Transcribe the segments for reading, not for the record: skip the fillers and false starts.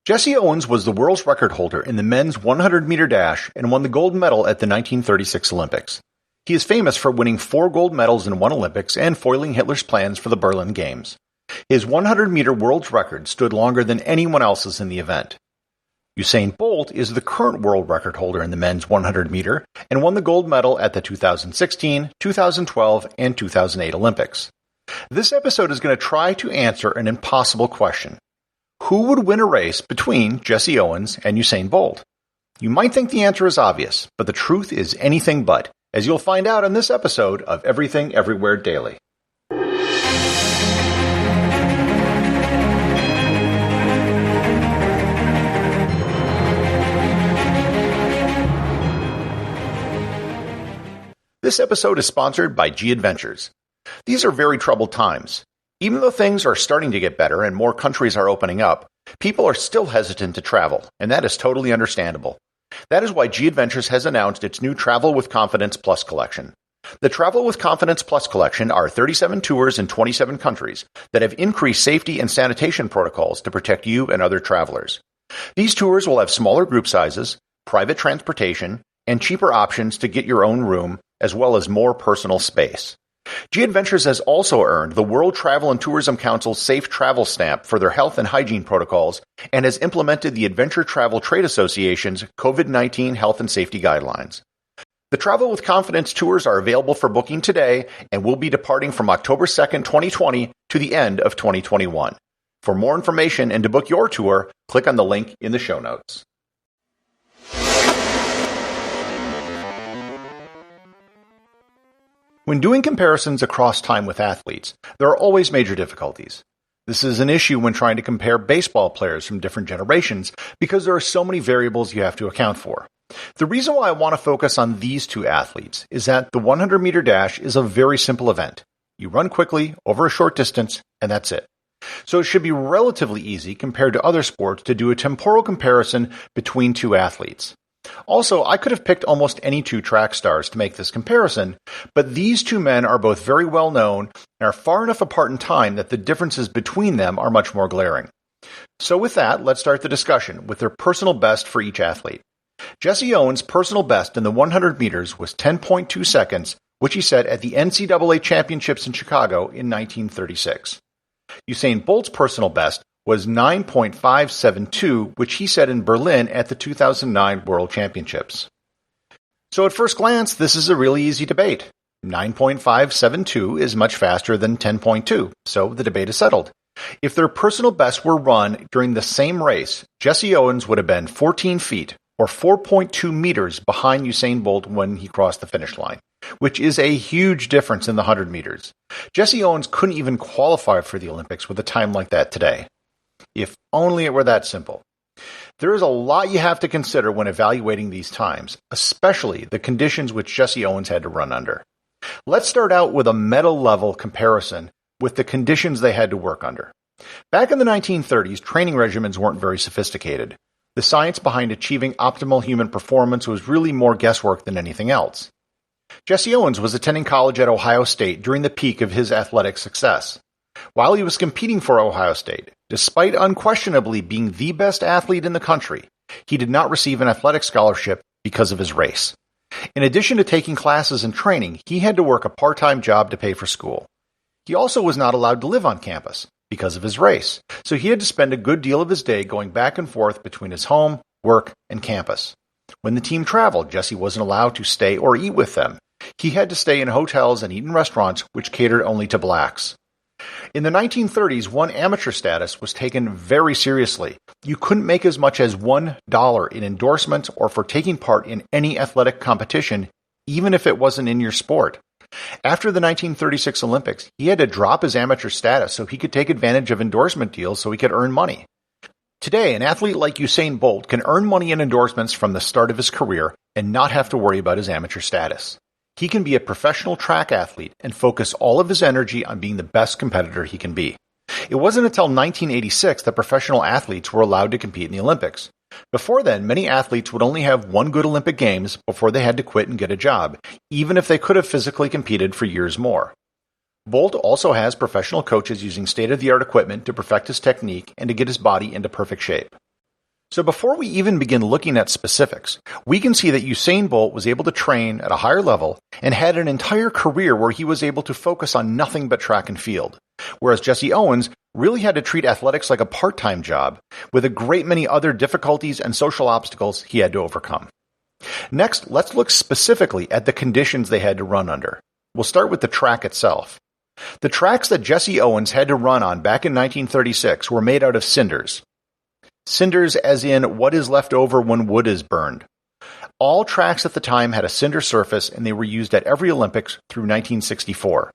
Jessie Ownes was the world's record holder in the men's 100-meter dash and won the gold medal at the 1936 Olympics. He is famous for winning 4 gold medals in one Olympics and foiling Hitler's plans for the Berlin Games. His 100-meter world's record stood longer than anyone else's in the event. Usain Bolt is the current world record holder in the men's 100-meter and won the gold medal at the 2016, 2012, and 2008 Olympics. This episode is going to try to answer an impossible question. Who would win a race between Jessie Ownes and Usain Bolt? You might think the answer is obvious, but the truth is anything but, as you'll find out in this episode of Everything Everywhere Daily. This episode is sponsored by G Adventures. These are very troubled times. Even though things are starting to get better and more countries are opening up, people are still hesitant to travel, and that is totally understandable. That is why G Adventures has announced its new Travel with Confidence Plus collection. The Travel with Confidence Plus collection are 37 tours in 27 countries that have increased safety and sanitation protocols to protect you and other travelers. These tours will have smaller group sizes, private transportation, and cheaper options to get your own room, as well as more personal space. G Adventures has also earned the World Travel and Tourism Council's Safe Travel stamp for their health and hygiene protocols and has implemented the Adventure Travel Trade Association's COVID-19 health and safety guidelines. The Travel with Confidence tours are available for booking today and will be departing from October 2nd, 2020 to the end of 2021. For more information and to book your tour, click on the link in the show notes. When doing comparisons across time with athletes, there are always major difficulties. This is an issue when trying to compare baseball players from different generations because there are so many variables you have to account for. The reason why I want to focus on these two athletes is that the 100-meter dash is a very simple event. You run quickly over a short distance, and that's it. So it should be relatively easy compared to other sports to do a temporal comparison between two athletes. Also, I could have picked almost any two track stars to make this comparison, but these two men are both very well known and are far enough apart in time that the differences between them are much more glaring. So with that, let's start the discussion with their personal best for each athlete. Jessie Ownes' personal best in the 100 meters was 10.2 seconds, which he set at the NCAA Championships in Chicago in 1936. Usain Bolt's personal best was 9.572, which he set in Berlin at the 2009 World Championships. So at first glance, this is a really easy debate. 9.572 is much faster than 10.2, so the debate is settled. If their personal bests were run during the same race, Jessie Ownes would have been 14 feet, or 4.2 meters behind Usain Bolt when he crossed the finish line, which is a huge difference in the 100 meters. Jessie Ownes couldn't even qualify for the Olympics with a time like that today. If only it were that simple. There is a lot you have to consider when evaluating these times, especially the conditions which Jessie Ownes had to run under. Let's start out with a meta-level comparison with the conditions they had to work under. Back in the 1930s, training regimens weren't very sophisticated. The science behind achieving optimal human performance was really more guesswork than anything else. Jessie Ownes was attending college at Ohio State during the peak of his athletic success. While he was competing for Ohio State, despite unquestionably being the best athlete in the country, he did not receive an athletic scholarship because of his race. In addition to taking classes and training, he had to work a part-time job to pay for school. He also was not allowed to live on campus because of his race, so he had to spend a good deal of his day going back and forth between his home, work, and campus. When the team traveled, Jessie wasn't allowed to stay or eat with them. He had to stay in hotels and eat in restaurants which catered only to blacks. In the 1930s, won amateur status was taken very seriously. You couldn't make as much as $1 in endorsements or for taking part in any athletic competition, even if it wasn't in your sport. After the 1936 Olympics, he had to drop his amateur status so he could take advantage of endorsement deals so he could earn money. Today, an athlete like Usain Bolt can earn money and endorsements from the start of his career and not have to worry about his amateur status. He can be a professional track athlete and focus all of his energy on being the best competitor he can be. It wasn't until 1986 that professional athletes were allowed to compete in the Olympics. Before then, many athletes would only have one good Olympic Games before they had to quit and get a job, even if they could have physically competed for years more. Bolt also has professional coaches using state-of-the-art equipment to perfect his technique and to get his body into perfect shape. So before we even begin looking at specifics, we can see that Usain Bolt was able to train at a higher level and had an entire career where he was able to focus on nothing but track and field, whereas Jessie Owens really had to treat athletics like a part-time job, with a great many other difficulties and social obstacles he had to overcome. Next, let's look specifically at the conditions they had to run under. We'll start with the track itself. The tracks that Jessie Owens had to run on back in 1936 were made out of cinders. Cinders as in what is left over when wood is burned. All tracks at the time had a cinder surface, and they were used at every Olympics through 1964.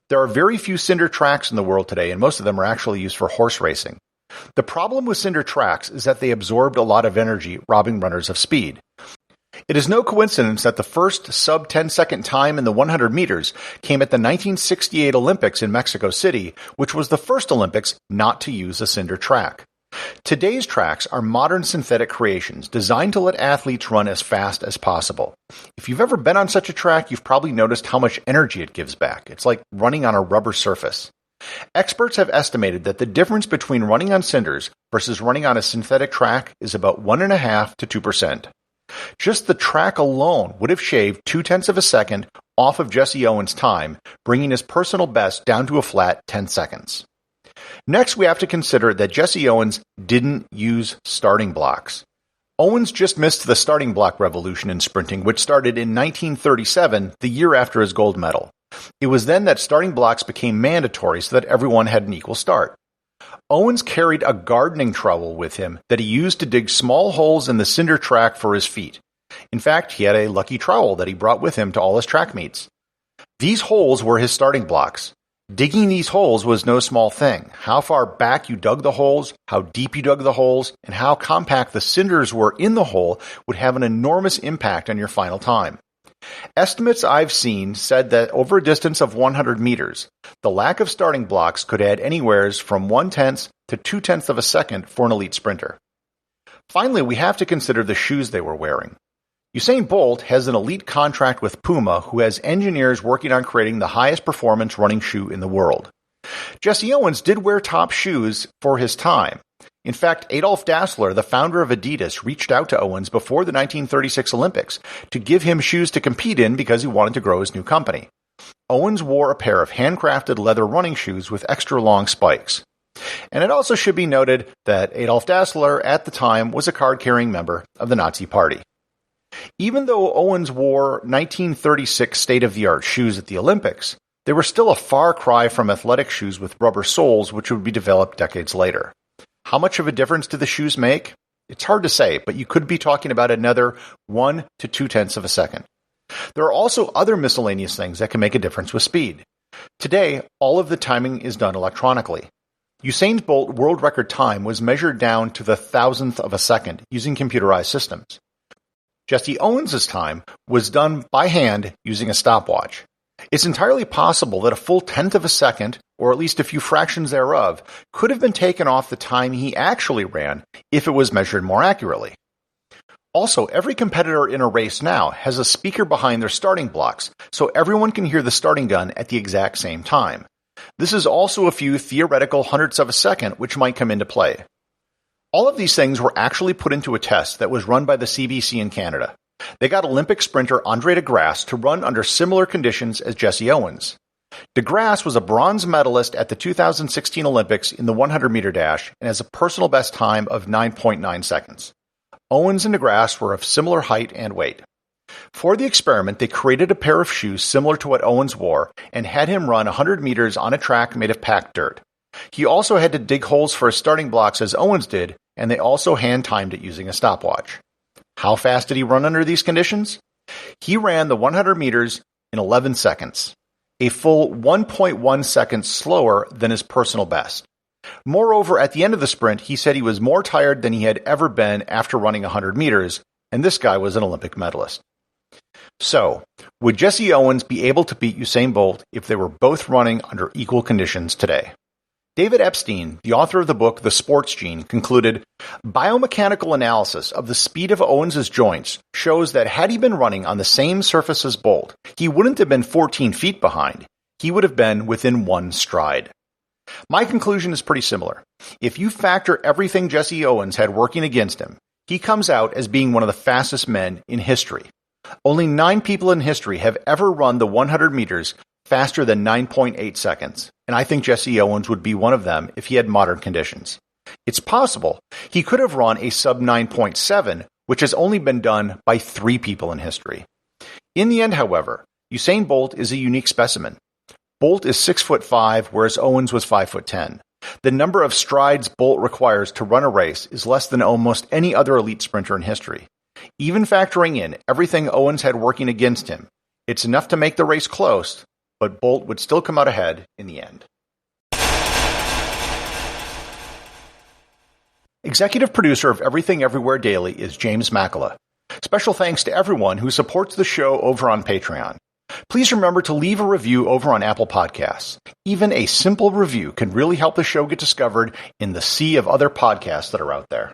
There are very few cinder tracks in the world today, and most of them are actually used for horse racing. The problem with cinder tracks is that they absorbed a lot of energy, robbing runners of speed. It is no coincidence that the first sub-10-second time in the 100 meters came at the 1968 Olympics in Mexico City, which was the first Olympics not to use a cinder track. Today's tracks are modern synthetic creations designed to let athletes run as fast as possible. If you've ever been on such a track, you've probably noticed how much energy it gives back. It's like running on a rubber surface. Experts have estimated that the difference between running on cinders versus running on a synthetic track is about 1.5 to 2%. Just the track alone would have shaved 0.2 of a second off of Jessie Owens' time, bringing his personal best down to a flat 10 seconds. Next, we have to consider that Jessie Owens didn't use starting blocks. Owens just missed the starting block revolution in sprinting, which started in 1937, the year after his gold medal. It was then that starting blocks became mandatory so that everyone had an equal start. Owens carried a gardening trowel with him that he used to dig small holes in the cinder track for his feet. In fact, he had a lucky trowel that he brought with him to all his track meets. These holes were his starting blocks. Digging these holes was no small thing. How far back you dug the holes, how deep you dug the holes, and how compact the cinders were in the hole would have an enormous impact on your final time. Estimates I've seen said that over a distance of 100 meters, the lack of starting blocks could add anywhere from 1/10 to 2/10 of a second for an elite sprinter. Finally, we have to consider the shoes they were wearing. Usain Bolt has an elite contract with Puma, who has engineers working on creating the highest performance running shoe in the world. Jessie Owens did wear top shoes for his time. In fact, Adolf Dassler, the founder of Adidas, reached out to Owens before the 1936 Olympics to give him shoes to compete in because he wanted to grow his new company. Owens wore a pair of handcrafted leather running shoes with extra long spikes. And it also should be noted that Adolf Dassler at the time was a card-carrying member of the Nazi Party. Even though Owens wore 1936 state-of-the-art shoes at the Olympics, they were still a far cry from athletic shoes with rubber soles, which would be developed decades later. How much of a difference do the shoes make? It's hard to say, but you could be talking about another 1 to 2/10 of a second. There are also other miscellaneous things that can make a difference with speed. Today, all of the timing is done electronically. Usain Bolt world record time was measured down to the thousandth of a second using computerized systems. Jessie Owens' time was done by hand using a stopwatch. It's entirely possible that a full 1/10 of a second, or at least a few fractions thereof, could have been taken off the time he actually ran if it was measured more accurately. Also, every competitor in a race now has a speaker behind their starting blocks, so everyone can hear the starting gun at the exact same time. This is also a few theoretical hundredths of a second which might come into play. All of these things were actually put into a test that was run by the CBC in Canada. They got Olympic sprinter Andre de Grasse to run under similar conditions as Jessie Owens. De Grasse was a bronze medalist at the 2016 Olympics in the 100-meter dash and has a personal best time of 9.9 seconds. Owens and de Grasse were of similar height and weight. For the experiment, they created a pair of shoes similar to what Owens wore and had him run 100 meters on a track made of packed dirt. He also had to dig holes for his starting blocks as Owens did, and they also hand-timed it using a stopwatch. How fast did he run under these conditions? He ran the 100 meters in 11 seconds, a full 1.1 seconds slower than his personal best. Moreover, at the end of the sprint, he said he was more tired than he had ever been after running 100 meters, and this guy was an Olympic medalist. So, would Jessie Owens be able to beat Usain Bolt if they were both running under equal conditions today? David Epstein, the author of the book The Sports Gene, concluded, biomechanical analysis of the speed of Owens' joints shows that had he been running on the same surface as Bolt, he wouldn't have been 14 feet behind. He would have been within one stride. My conclusion is pretty similar. If you factor everything Jessie Owens had working against him, he comes out as being one of the fastest men in history. Only 9 people in history have ever run the 100 meters faster than 9.8 seconds, and I think Jessie Owens would be one of them if he had modern conditions. It's possible he could have run a sub 9.7, which has only been done by 3 people in history. In the end, however, Usain Bolt is a unique specimen. Bolt is 6'5", whereas Owens was 5'10". The number of strides Bolt requires to run a race is less than almost any other elite sprinter in history. Even factoring in everything Owens had working against him, it's enough to make the race close, but Bolt would still come out ahead in the end. Executive producer of Everything Everywhere Daily is James Makala. Special thanks to everyone who supports the show over on Patreon. Please remember to leave a review over on Apple Podcasts. Even a simple review can really help the show get discovered in the sea of other podcasts that are out there.